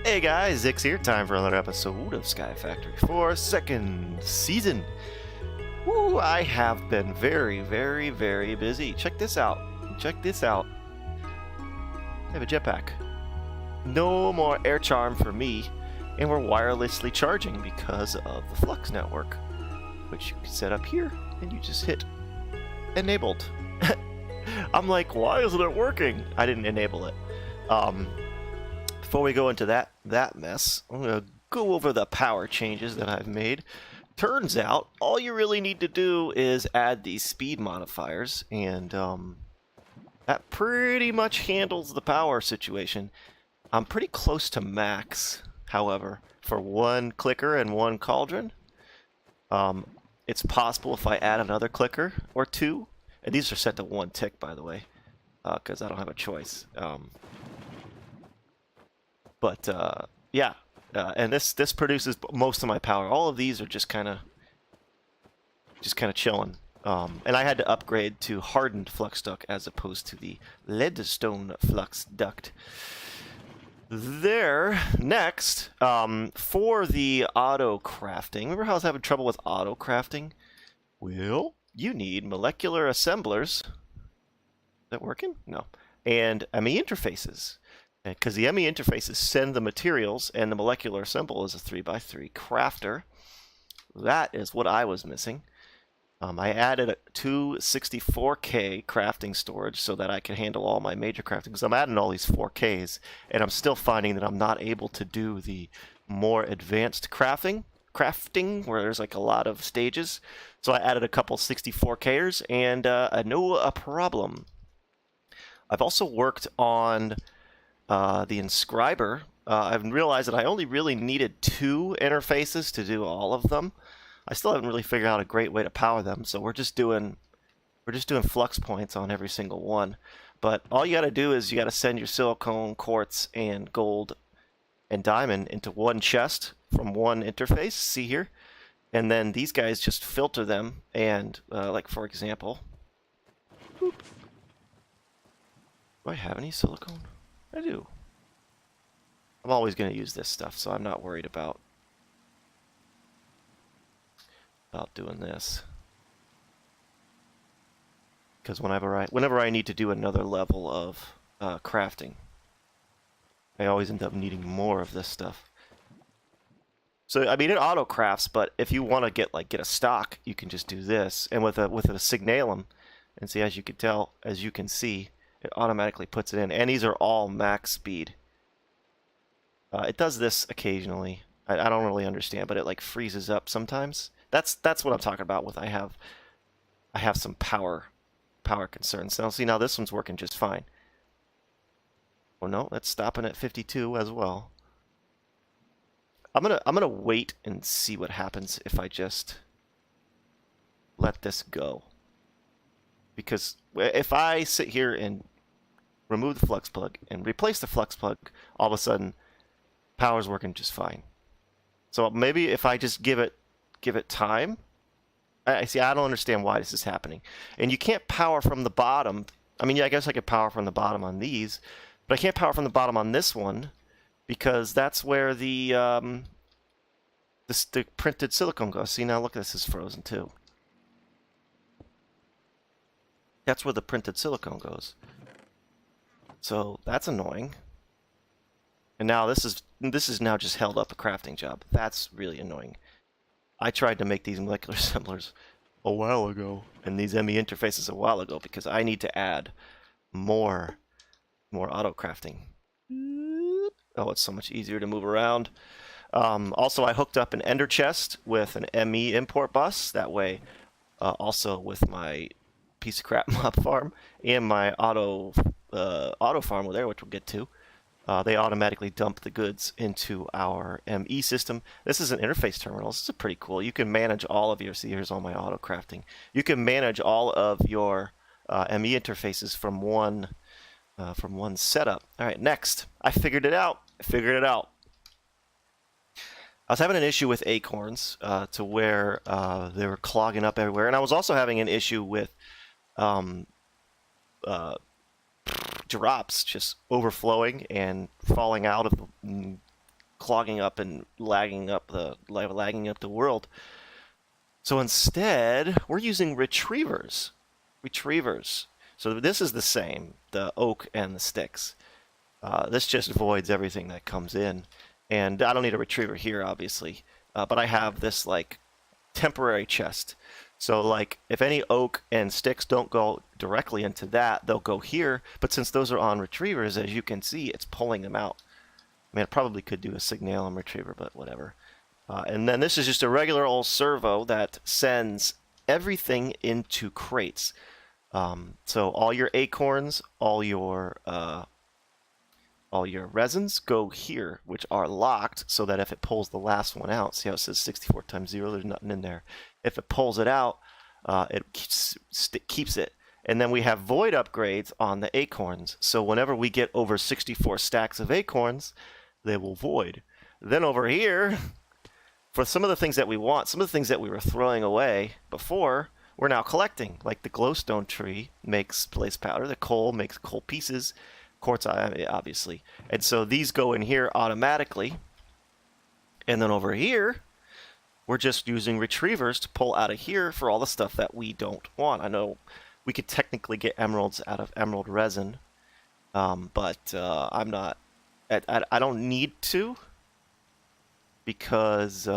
Hey guys, Zix here. Time for another episode of Sky Factory 4 second season. Woo, I have been very busy. Check this out. Check this out. I have a jetpack. No more air charm for me, and we're wirelessly charging because of the Flux network, which you can set up here, and you just hit enabled. I'm like, why isn't it working? I didn't enable it. Before we go into that mess, I'm going to go over the power changes that I've made. Turns out, all you really need to do is add these speed modifiers, and that pretty much handles the power situation. I'm pretty close to max, however, for one clicker and one cauldron. It's possible if I add another clicker or two, and these are set to 1 tick, by the way, because I don't have a choice. Yeah, and this produces most of my power. All of these are just kind of chilling. And I had to upgrade to hardened flux duct as opposed to the leadstone flux duct. Next, for the auto crafting. Remember how I was having trouble with auto crafting? Well, you need molecular assemblers. Is that working? No. And ME interfaces. Because the ME interfaces send the materials, and the molecular assemble is a 3x3 crafter. That is what I was missing. I added 2 64K crafting storage so that I can handle all my major crafting, because I'm adding all these 4Ks, and I'm still finding that I'm not able to do the more advanced crafting where there's like a lot of stages. So I added a couple 64Kers, and no problem. I've also worked on the inscriber. I've realized that I only really needed 2 interfaces to do all of them. I still haven't really figured out a great way to power them, so we're just doing flux points on every single one. But all you got to do is you got to send your silicone, quartz, and gold and diamond into one chest from one interface. See here, and then these guys just filter them. And like for example, boop. Do I have any silicone? I do. I'm always going to use this stuff, so I'm not worried about doing this. Because whenever I need to do another level of crafting, I always end up needing more of this stuff. So I mean, it auto crafts, but if you want to get a stock, you can just do this, and with a signalum, and see, as you can see, it automatically puts it in, and these are all max speed. It does this occasionally. I don't really understand, but it like freezes up sometimes. That's what I'm talking about with I have some power concerns. Now see, now this one's working just fine. Oh no, that's stopping at 52 as well. I'm gonna wait and see what happens if I just let this go. Because if I sit here and remove the flux plug and replace the flux plug, all of a sudden power's working just fine. So maybe if I just give it time. I don't understand why this is happening. And you can't power from the bottom. I mean, yeah, I guess I could power from the bottom on these, but I can't power from the bottom on this one because that's where the printed silicone goes. See, now look, this is frozen too. That's where the printed silicone goes. So that's annoying. And now this is now just held up a crafting job. That's really annoying. I tried to make these molecular assemblers a while ago, and these ME interfaces a while ago, because I need to add more auto crafting. Oh, it's so much easier to move around. Also, I hooked up an ender chest with an ME import bus. That way, also with my piece of crap mob farm and my auto farm over there, which we'll get to, they automatically dump the goods into our ME system. This is an interface terminal. This is pretty cool. You can manage all of your, see, here's all my auto crafting. You can manage all of your ME interfaces from one setup. All right, next, I figured it out. I was having an issue with acorns to where they were clogging up everywhere, and I was also having an issue with drops just overflowing and falling out of clogging up and lagging up the world. So instead, we're using retrievers. So this is the same, the oak and the sticks. This just voids everything that comes in. And I don't need a retriever here, obviously. But I have this, like, temporary chest. So, like, if any oak and sticks don't go directly into that, they'll go here. But since those are on retrievers, as you can see, it's pulling them out. I mean, I probably could do a signalum retriever, but whatever. And then this is just a regular old servo that sends everything into crates. So all your acorns, all your resins go here, which are locked, so that if it pulls the last one out, see how it says 64 times 0, there's nothing in there. If it pulls it out, it keeps it. And then we have void upgrades on the acorns. So whenever we get over 64 stacks of acorns, they will void. Then over here, for some of the things that we want, some of the things that we were throwing away before, we're now collecting. Like the glowstone tree makes blaze powder, the coal makes coal pieces, quartz obviously. And so these go in here automatically. And then over here, we're just using retrievers to pull out of here for all the stuff that we don't want. I know we could technically get emeralds out of emerald resin, but I'm not. I don't need to, because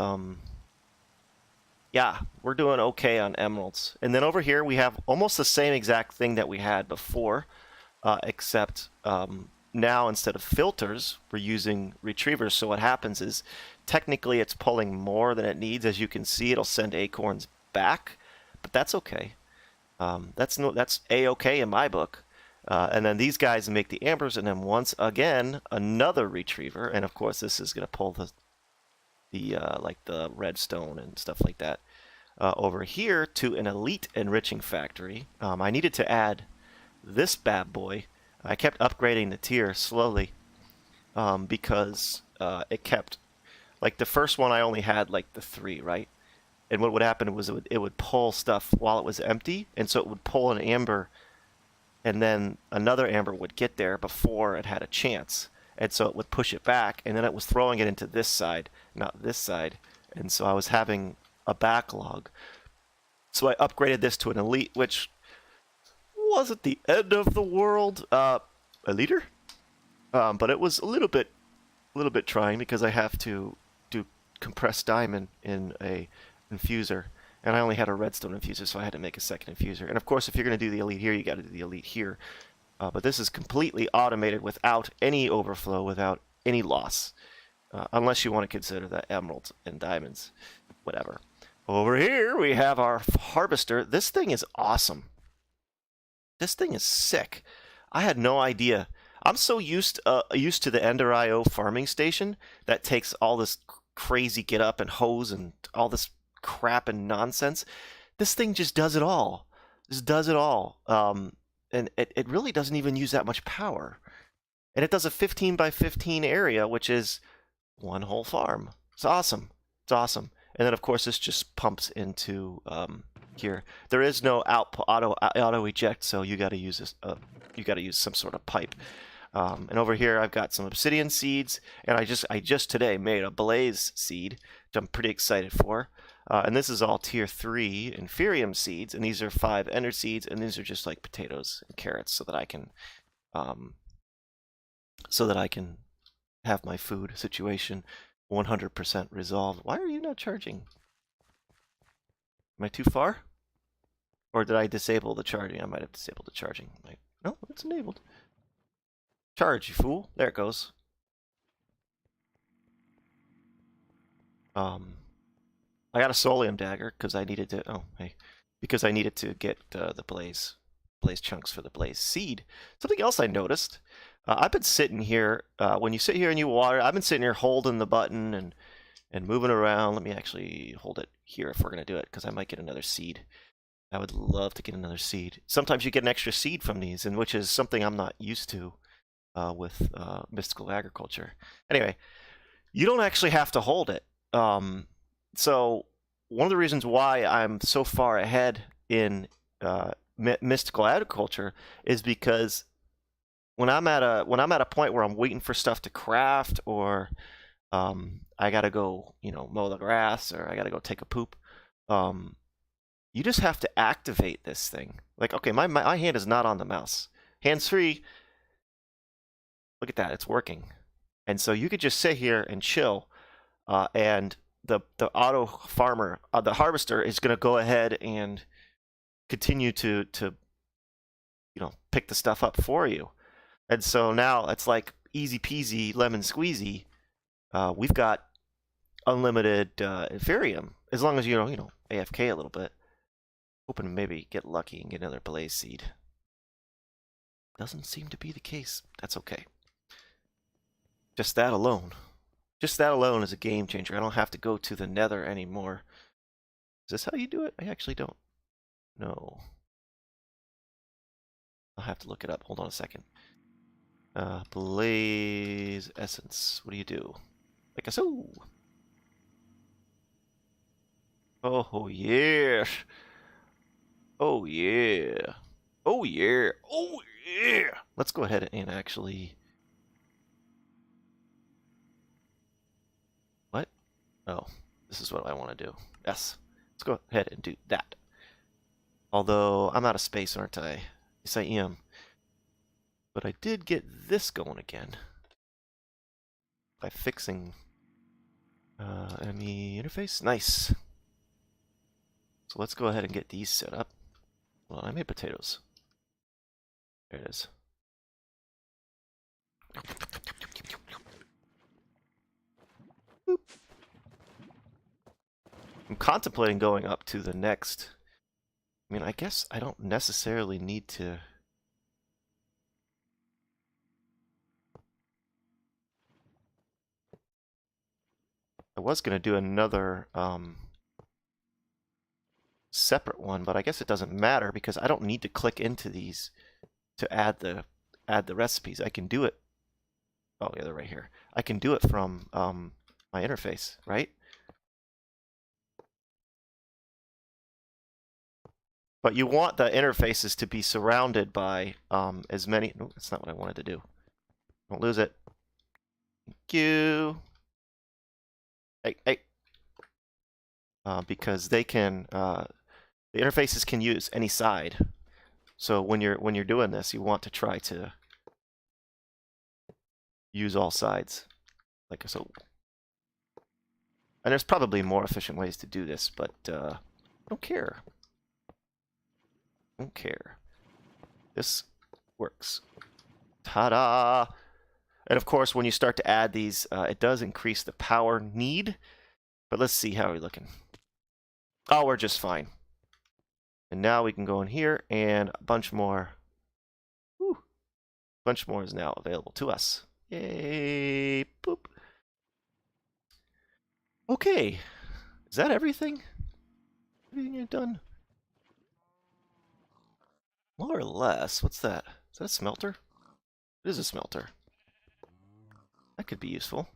yeah, we're doing okay on emeralds. And then over here we have almost the same exact thing that we had before, except now instead of filters, we're using retrievers. So what happens is, technically it's pulling more than it needs. As you can see, it'll send acorns back, but that's okay. That's A-okay in my book. And then these guys make the ambers, and then once again another retriever, and of course this is going to pull the like the redstone and stuff like that over here to an elite enriching factory. I needed to add this bad boy. I kept upgrading the tier slowly because it kept, like the first one I only had like the 3, right? And what would happen was it would pull stuff while it was empty, and so it would pull an amber, and then another amber would get there before it had a chance. And so it would push it back, and then it was throwing it into this side, not this side. And so I was having a backlog. So I upgraded this to an elite, which wasn't the end of the world. A leader? But it was a little bit trying, because I have to do compressed diamond in a infuser. And I only had a redstone infuser, so I had to make a second infuser. And of course, if you're going to do the elite here, you got to do the elite here. But this is completely automated without any overflow, without any loss. Unless you want to consider that emeralds and diamonds. Whatever. Over here, we have our harvester. This thing is awesome. This thing is sick. I had no idea. I'm so used to the Ender IO farming station that takes all this crazy get up and hose and all this crap and nonsense. This thing just does it all. Just does it all. And it really doesn't even use that much power. And it does a 15 by 15 area, which is one whole farm. It's awesome. It's awesome. And then of course this just pumps into here. There is no auto eject, so you got to use this. You got to use some sort of pipe. And over here I've got some obsidian seeds, and I just today made a blaze seed, which I'm pretty excited for. And this is all tier 3 inferium seeds, and these are 5 ender seeds, and these are just like potatoes and carrots, so that I can have my food situation 100% resolved. Why are you not charging? Am I too far? Or did I disable the charging? I might have disabled the charging. No, it's enabled. Charge, you fool. There it goes. I got a solium dagger because I needed to. Oh, hey, because I needed to get the blaze chunks for the blaze seed. Something else I noticed. I've been sitting here. When you sit here and you water, I've been sitting here holding the button and moving around. Let me actually hold it here if we're gonna do it, because I might get another seed. I would love to get another seed. Sometimes you get an extra seed from these, and which is something I'm not used to with mystical agriculture. Anyway, you don't actually have to hold it. So one of the reasons why I'm so far ahead in mystical agriculture is because when I'm at a point where I'm waiting for stuff to craft, or I gotta go, mow the grass, or I gotta go take a poop. You just have to activate this thing. Like, okay, my hand is not on the mouse. Hands free. Look at that, it's working. And so you could just sit here and chill, and the auto farmer, the harvester, is going to go ahead and continue to pick the stuff up for you. And so now it's like easy peasy lemon squeezy. We've got unlimited Ethereum, as long as you AFK a little bit. Hoping to maybe get lucky and get another blaze seed. Doesn't seem to be the case. That's okay. Just that alone. Just that alone is a game changer. I don't have to go to the nether anymore. Is this how you do it? I actually don't know. I'll have to look it up. Hold on a second. Blaze essence. What do you do? Like a so. Oh yeah. Oh yeah. Oh yeah. Oh yeah. Let's go ahead and actually. What? Oh, this is what I want to do. Yes. Let's go ahead and do that. Although I'm out of space, aren't I? Yes, I am. But I did get this going again by fixing enemy interface. Nice. So let's go ahead and get these set up. Well, I made potatoes. There it is. Boop. I'm contemplating going up to the next. I mean, I guess I don't necessarily need to. I was going to do another separate one, but I guess it doesn't matter because I don't need to click into these to add the recipes. I can do it. Oh yeah, they're right here. I can do it from my interface, right? But you want the interfaces to be surrounded by as many. No, that's not what I wanted to do. Don't lose it. Thank you. Hey. Because they can. The interfaces can use any side. So when you're doing this, you want to try to use all sides, like so. And there's probably more efficient ways to do this, but I don't care. Don't care. This works. Ta-da! And of course, when you start to add these, it does increase the power need. But let's see how we're looking. Oh, we're just fine. And now we can go in here, and a bunch more. Whew. A bunch more is now available to us. Yay! Boop. Okay. Is that everything? Everything you've done? More or less. What's that? Is that a smelter? It is a smelter. That could be useful.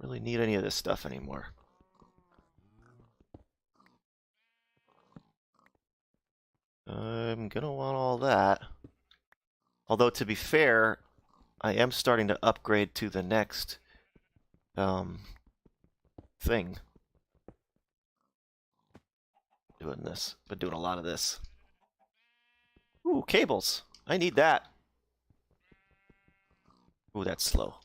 Really need any of this stuff anymore. I'm gonna want all that. Although, to be fair, I am starting to upgrade to the next thing. Doing this, but doing a lot of this. Ooh, cables. I need that. Ooh, that's slow.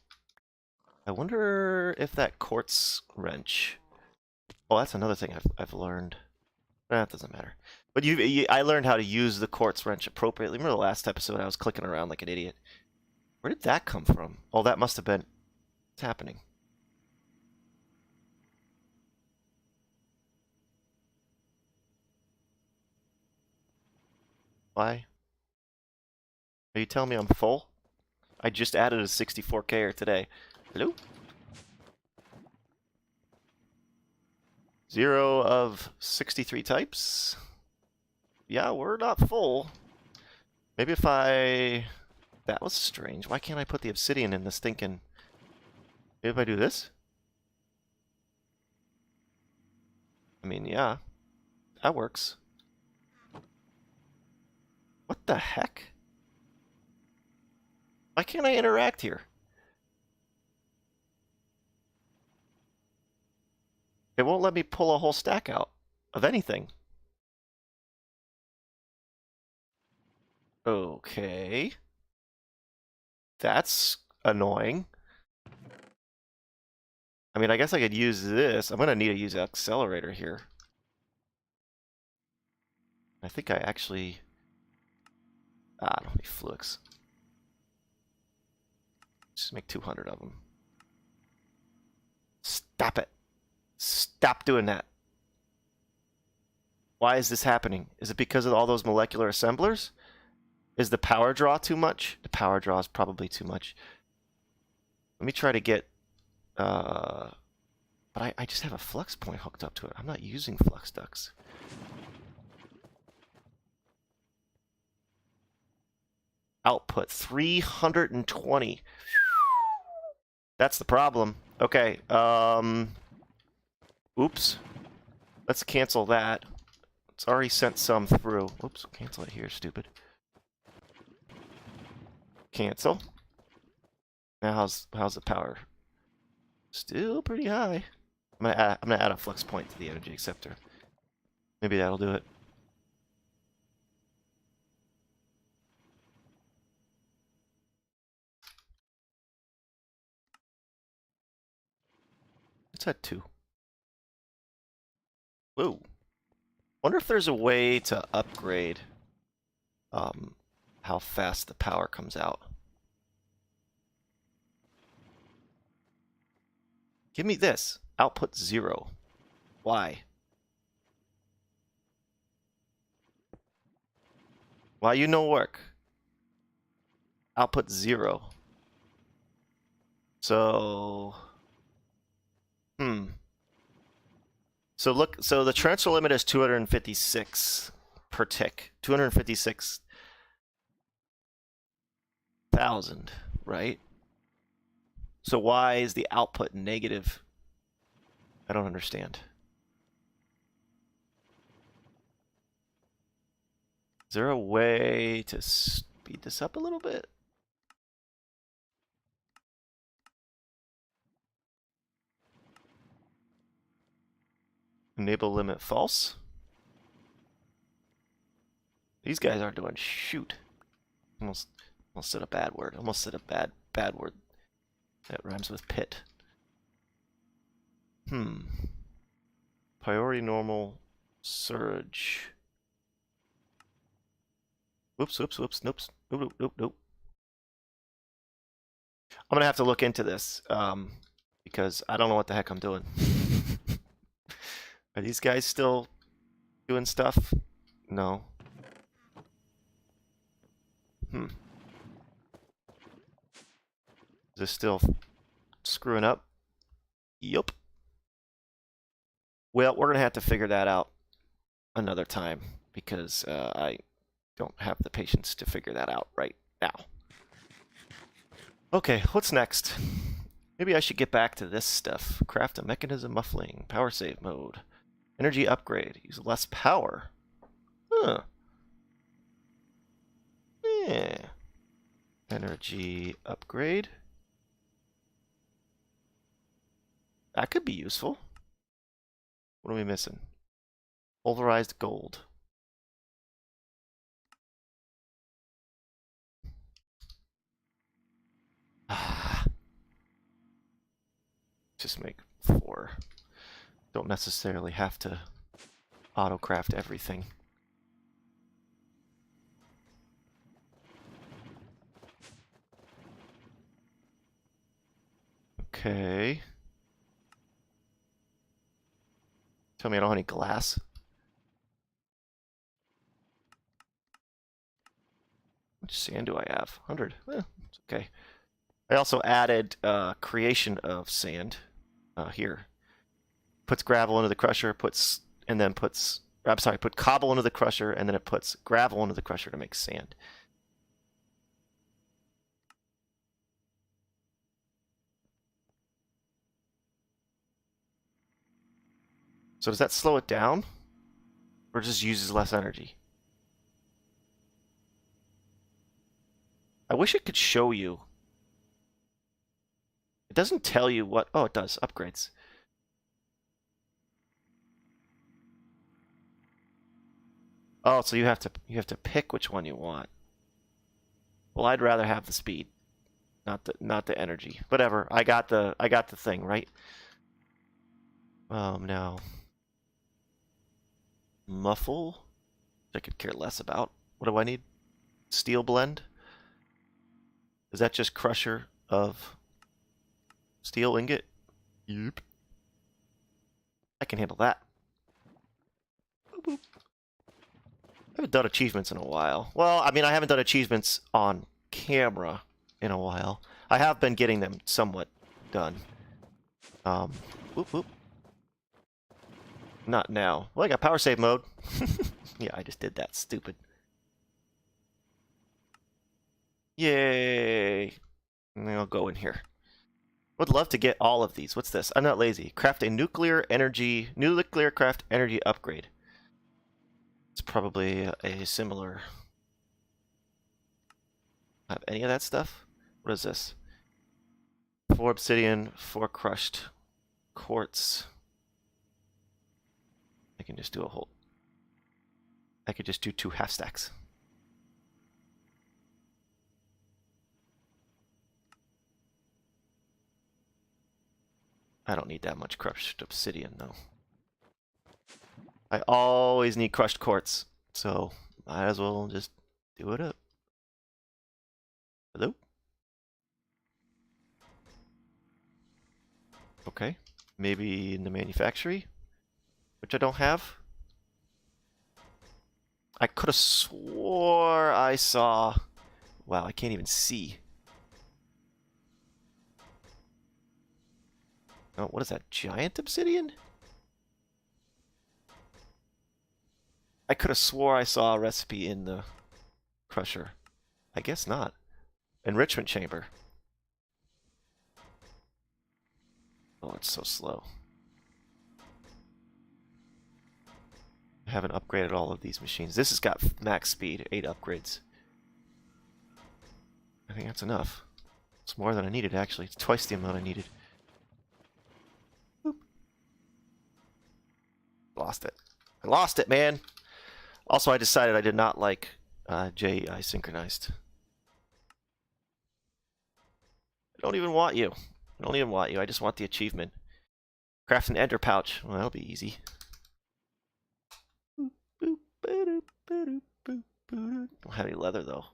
I wonder if that quartz wrench. Oh, that's another thing I've learned. That doesn't matter. But I learned how to use the quartz wrench appropriately. Remember the last episode I was clicking around like an idiot? Where did that come from? Oh, that must have been... What's happening? Why? Are you telling me I'm full? I just added a 64K today. Hello? 0 of 63 types? Yeah, we're not full. Maybe if I... That was strange. Why can't I put the obsidian in the stinking... Maybe if I do this? I mean, yeah. That works. What the heck? Why can't I interact here? It won't let me pull a whole stack out of anything. Okay. That's annoying. I mean, I guess I could use this. I'm going to need to use an accelerator here. I think I actually... I don't need flux. Just make 200 of them. Stop it. Stop doing that. Why is this happening? Is it because of all those molecular assemblers? Is the power draw too much? The power draw is probably too much. Let me try to get... but I just have a flux point hooked up to it. I'm not using flux ducts. Output 320. That's the problem. Okay. Oops. Let's cancel that. It's already sent some through. Oops. Cancel it here, stupid. Cancel. Now how's the power? Still pretty high. I'm gonna add a flux point to the energy acceptor. Maybe that'll do it. It's at 2. Whoa. Wonder if there's a way to upgrade how fast the power comes out. Give me this. Output 0. Why? Why you no work? Output 0. So... So look, so the transfer limit is 256 per tick. 256,000, right? So why is the output negative? I don't understand. Is there a way to speed this up a little bit? Enable limit false. These guys aren't doing shoot. Almost said a bad word. Almost said a bad word. That rhymes with pit. Priority normal surge. Whoops. Nope. I'm gonna have to look into this because I don't know what the heck I'm doing. Are these guys still doing stuff? No. Is this still screwing up? Yup. Well, we're gonna have to figure that out another time because I don't have the patience to figure that out right now. Okay, what's next? Maybe I should get back to this stuff. Craft a mechanism muffling. Power save mode. Energy upgrade. Use less power. Huh. Yeah. Energy upgrade. That could be useful. What are we missing? Pulverized gold. Just make 4. Don't necessarily have to auto-craft everything. Okay. Tell me I don't have any glass. How much sand do I have? 100. It's okay. I also added creation of sand here. Puts gravel into the crusher, put cobble into the crusher, and then it puts gravel into the crusher to make sand. So does that slow it down? Or just uses less energy? I wish it could show you doesn't tell you what... Oh, it does. Upgrades. Oh, so you have to pick which one you want. Well, I'd rather have the speed, not the energy. Whatever. I got the thing, right? Now muffle. I could care less about. What do I need? Steel blend. Is that just crusher of steel ingot? Yep. I can handle that. Boop, boop. I haven't done achievements in a while. Well, I mean, I haven't done achievements on camera in a while. I have been getting them somewhat done. Whoop, whoop. Not now. Well, I got power save mode. Yeah, I just did that. Stupid. Yay. And I'll go in here. Would love to get all of these. What's this? I'm not lazy. Craft a nuclear craft energy upgrade. It's probably a similar... Have any of that stuff? What is this? 4 obsidian, 4 crushed quartz. I can just do a whole... I could just do 2 half stacks. I don't need that much crushed obsidian, though. I always need crushed quartz, so might as well just do it up. Hello? Okay. Maybe in the manufactory, which I don't have. I could have swore I saw... Wow, I can't even see. Oh, what is that? Giant obsidian? I could have swore I saw a recipe in the crusher. I guess not. Enrichment chamber. Oh, it's so slow. I haven't upgraded all of these machines. This has got max speed, 8 upgrades. I think that's enough. It's more than I needed, actually. It's twice the amount I needed. Boop. Lost it. I lost it, man! Also, I decided I did not like JEI synchronized. I don't even want you. I don't even want you. I just want the achievement. Craft an ender pouch. Well, that'll be easy. Don't have any leather, though.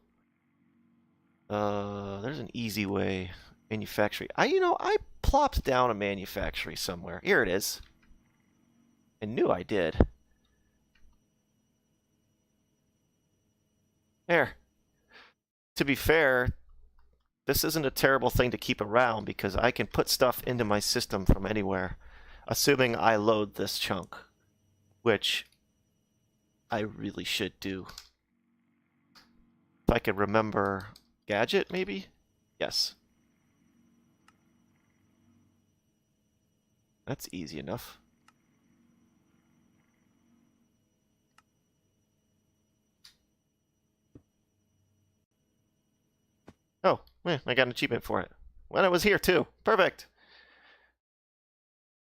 There's an easy way. Manufactory. I plopped down a manufactory somewhere. Here it is. I knew I did. There. To be fair, this isn't a terrible thing to keep around because I can put stuff into my system from anywhere, assuming I load this chunk, which I really should do. If I could remember gadget, maybe? Yes. That's easy enough. Oh, I got an achievement for it. When I was here, too. Perfect!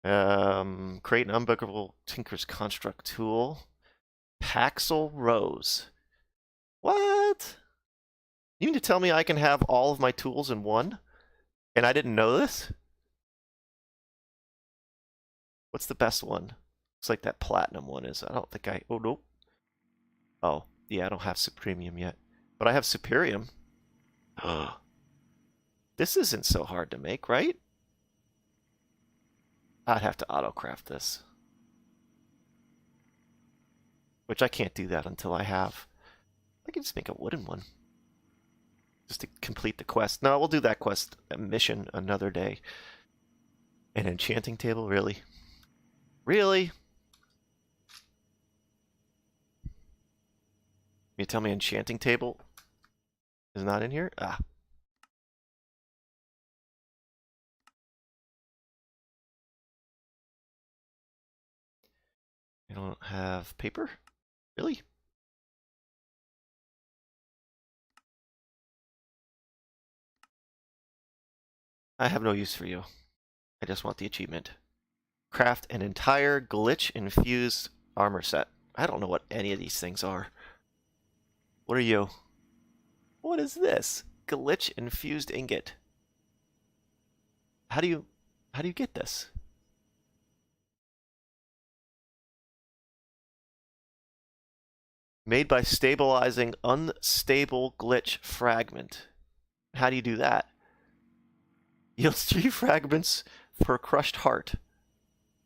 Create an unbreakable Tinker's Construct tool. Paxel Rose. What? You mean to tell me I can have all of my tools in one? And I didn't know this? What's the best one? Looks like that platinum one is. I don't think I... Oh, nope. Oh, yeah, I don't have Supremium yet. But I have Superium. This isn't so hard to make, right? I'd have to auto-craft this. Which I can't do that until I have... I can just make a wooden one. Just to complete the quest. No, we'll do that quest, mission, another day. An enchanting table? Really? Really? You tell me enchanting table is not in here? Ah. I don't have paper? Really? I have no use for you. I just want the achievement. Craft an entire glitch-infused armor set. I don't know what any of these things are. What are you? What is this? Glitch-infused ingot. How do you get this? Made by stabilizing unstable glitch fragment. How do you do that? Yields 3 fragments per crushed heart.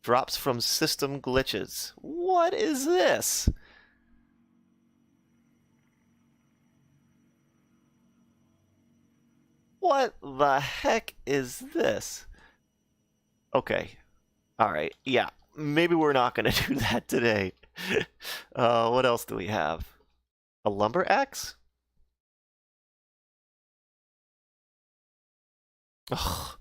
Drops from system glitches. What is this? What the heck is this? Okay. Alright. Yeah. Maybe we're not going to do that today. What else do we have? A lumber axe? Ugh.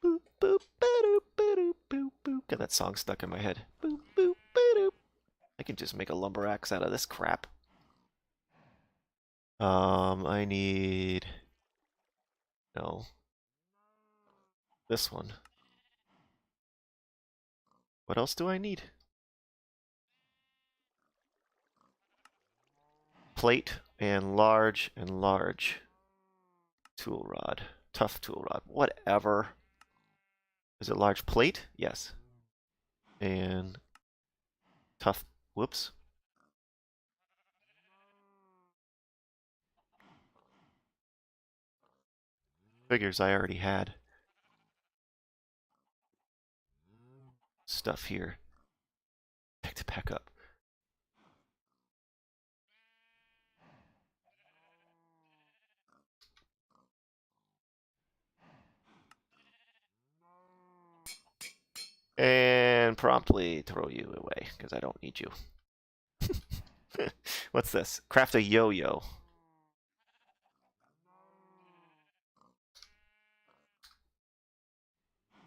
Boop, boop, ba-doop, ba-doop, boop, boop. Got that song stuck in my head. Boop, boop, ba-doop. I can just make a lumber axe out of this crap. I need... No. This one. What else do I need? Plate and large tool rod. Tough tool rod. Whatever. Is it large plate? Yes. And tough. Whoops. Figures I already had. Stuff here. Pick to pack up. And promptly throw you away, because I don't need you. What's this? Craft a yo-yo.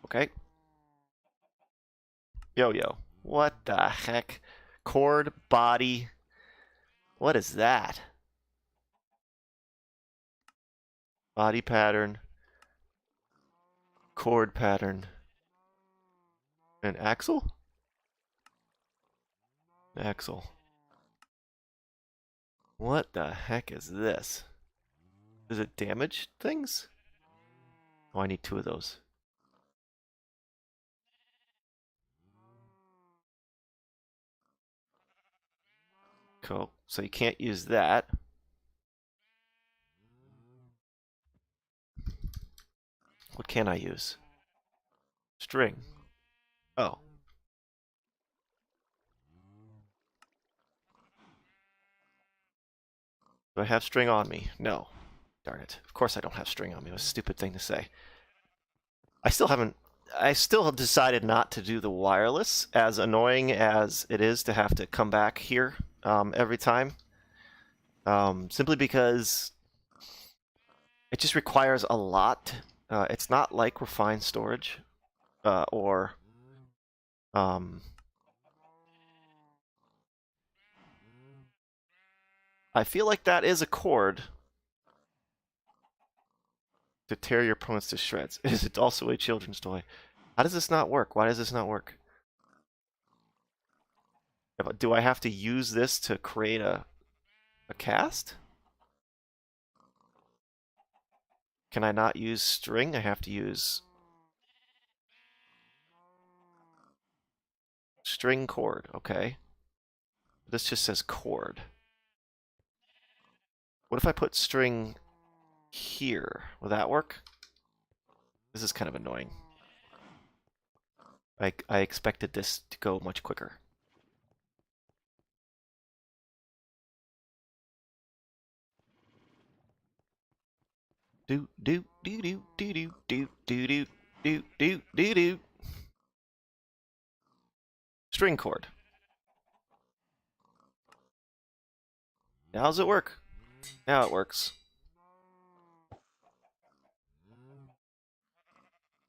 Okay. Yo-yo. What the heck? Cord, body. What is that? Body pattern. Cord pattern. An axle? Axle. What the heck is this? Does it damage things? Oh, I need 2 of those. Cool. So you can't use that. What can I use? String. Oh. Do I have string on me? No. Darn it. Of course I don't have string on me. It was a stupid thing to say. I still have decided not to do the wireless, as annoying as it is to have to come back here every time. Simply because it just requires a lot. It's not like refined storage or I feel like that is a cord to tear your opponents to shreds. Is it also a children's toy? How does this not work? Why does this not work? Do I have to use this to create a cast? Can I not use string? I have to use string cord. Okay. This just says cord. What if I put string here? Will that work? This is kind of annoying. I expected this to go much quicker. Do do do do do do do do do do do do do. String cord. Now does it work? Now it works.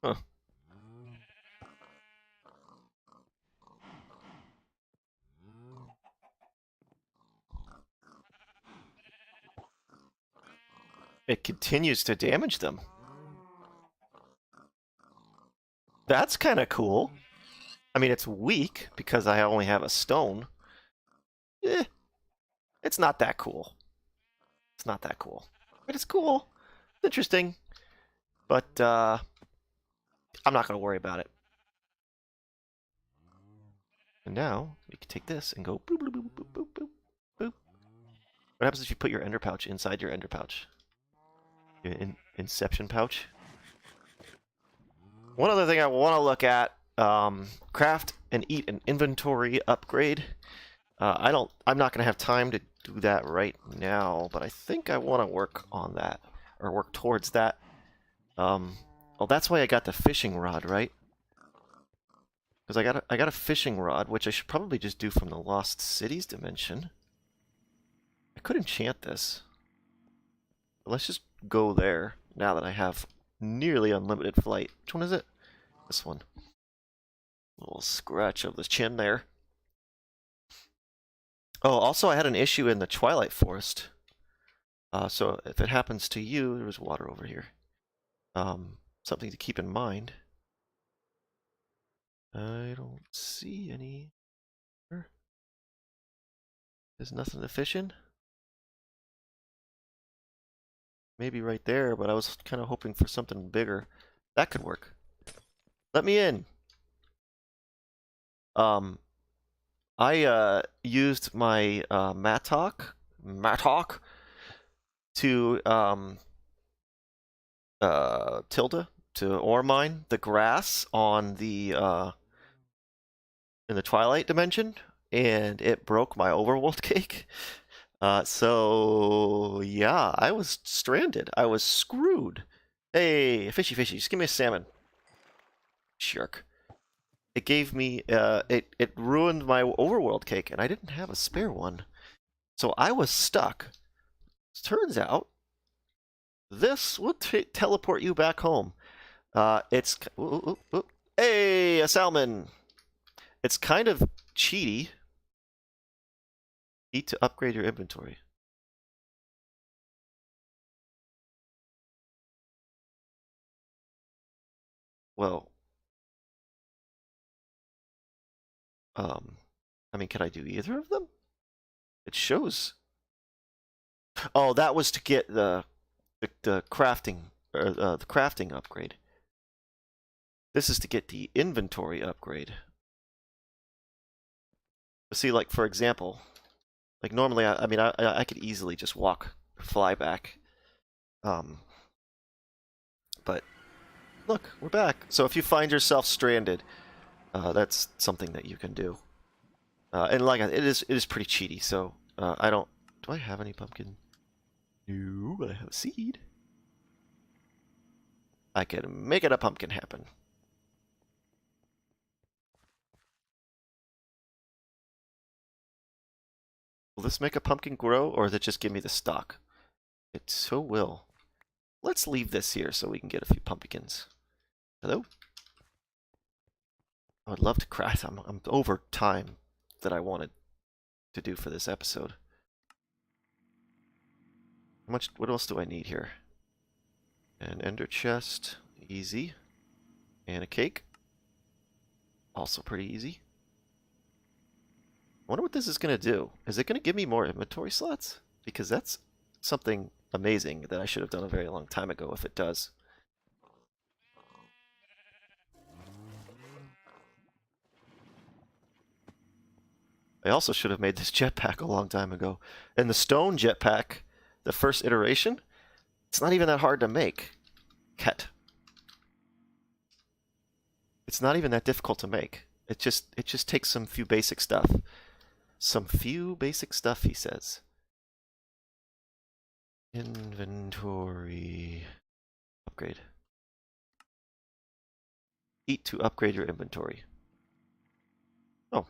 Huh. It continues to damage them. That's kind of cool. I mean, it's weak because I only have a stone. Eh, it's not that cool. It's not that cool. But it's cool. It's interesting. But I'm not going to worry about it. And now we can take this and go boop, boop, boop, boop, boop, boop, boop. What happens if you put your ender pouch inside your ender pouch? Your inception pouch? One other thing I want to look at, craft and eat an inventory upgrade. I'm not going to have time to do that right now, but I think I want to work on that, or work towards that. Well, that's why I got the fishing rod, right? Because I got a fishing rod, which I should probably just do from the Lost Cities dimension. I could enchant this. But let's just go there now that I have nearly unlimited flight. Which one is it? This one. A little scratch of the chin there. Oh, also I had an issue in the Twilight Forest. So if it happens to you, there was water over here. Something to keep in mind. I don't see any. There's nothing to fish in. Maybe right there, but I was kind of hoping for something bigger. That could work. Let me in. I used my mattock to tilde to ore mine the grass on the in the Twilight dimension, and it broke my overworld cake. So yeah, I was stranded. I was screwed. Hey, fishy, just give me a salmon. Shark. It gave me it ruined my overworld cake, and I didn't have a spare one, so I was stuck. Turns out this will teleport you back home. It's hey, a salmon. It's kind of cheaty. Eat to upgrade your inventory. Well, I mean, can I do either of them? It shows. Oh, that was to get the crafting or the crafting upgrade. This is to get the inventory upgrade. See, like for example, like normally, I mean, I could easily just fly back. But look, we're back. So if you find yourself stranded, that's something that you can do. And like it is pretty cheaty. So I don't. Do I have any pumpkin? No, but I have a seed. I can make it a pumpkin happen. Will this make a pumpkin grow, or does it just give me the stock? It so will. Let's leave this here so we can get a few pumpkins. Hello? I would love to craft. I'm over time that I wanted to do for this episode. How much? What else do I need here? An ender chest, easy, and a cake, also pretty easy. I wonder what this is gonna do. Is it gonna give me more inventory slots? Because that's something amazing that I should have done a very long time ago. If it does. I also should have made this jetpack a long time ago. And the stone jetpack, the first iteration, it's not even that hard to make. It's not even that difficult to make. It just takes some few basic stuff. Some few basic stuff, he says. Inventory upgrade. Eat to upgrade your inventory. Oh.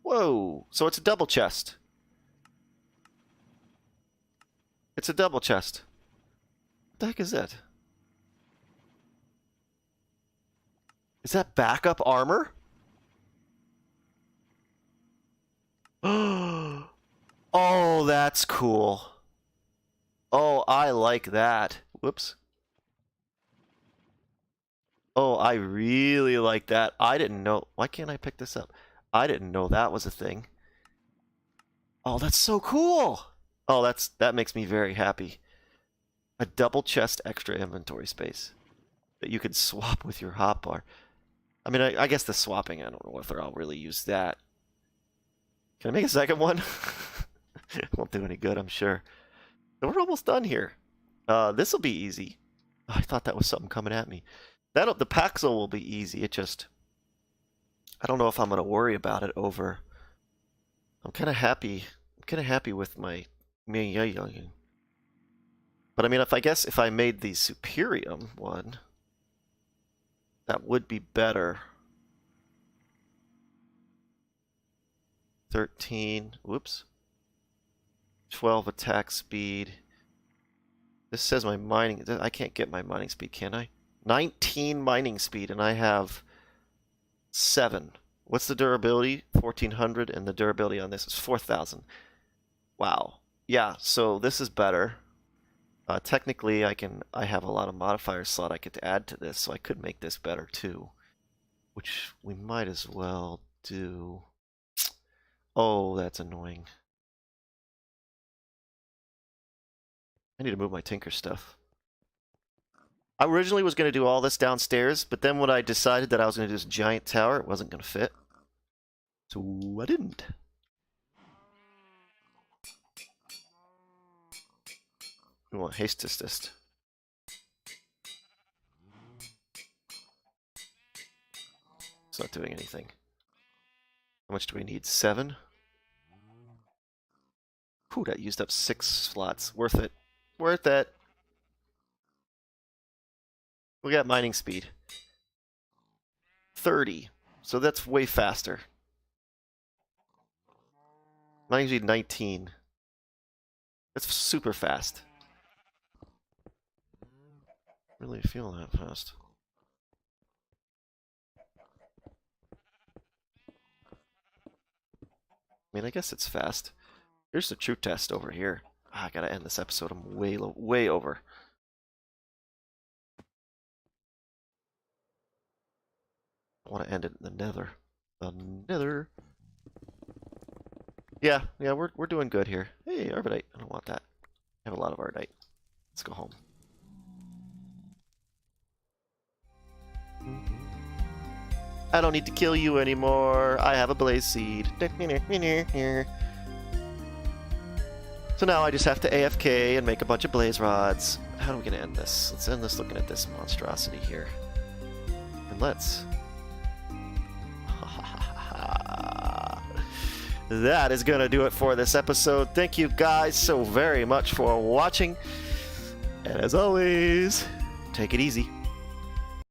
Whoa! So it's a double chest. It's a double chest. What the heck is that? Is that backup armor? Oh, that's cool. Oh, I like that. Whoops. Oh, I really like that. I didn't know. Why can't I pick this up? I didn't know that was a thing. Oh, that's so cool. Oh, that makes me very happy. A double chest extra inventory space that you could swap with your hotbar. I mean, I guess the swapping, I don't know if I'll really use that. Can I make a second one? It won't do any good, I'm sure. So we're almost done here. This will be easy. Oh, I thought that was something coming at me. The Paxel will be easy. It just... I don't know if I'm going to worry about it over... I'm kind of happy. I'm kind of happy with my... But I mean, if I made the Superium one, that would be better. 13, whoops. 12 attack speed. This says my mining, I can't get my mining speed, can I? 19 mining speed, and I have 7. What's the durability? 1400, and the durability on this is 4000. Wow. Yeah, so this is better. Technically, I have a lot of modifier slot I could add to this, so I could make this better too. Which we might as well do. Oh, that's annoying. I need to move my Tinker stuff. I originally was going to do all this downstairs, but then when I decided that I was going to do this giant tower, it wasn't going to fit. So I didn't. We want hastest. It's not doing anything. How much do we need? 7? Whew, that used up 6 slots. Worth it. Worth it. We got mining speed. 30. So that's way faster. Mining speed 19. That's super fast. Really feel that fast. I mean, I guess it's fast. Here's the true test over here. I gotta end this episode. I'm way over. I want to end it in the Nether. The Nether. Yeah, we're doing good here. Hey, Arbidite. I don't want that. I have a lot of Arbidite. Let's go home. I don't need to kill you anymore. I have a blaze seed. So now I just have to AFK and make a bunch of blaze rods. How are we gonna end this? Let's end this looking at this monstrosity here. And let's... That is gonna do it for this episode. Thank you guys so very much for watching. And as always, take it easy.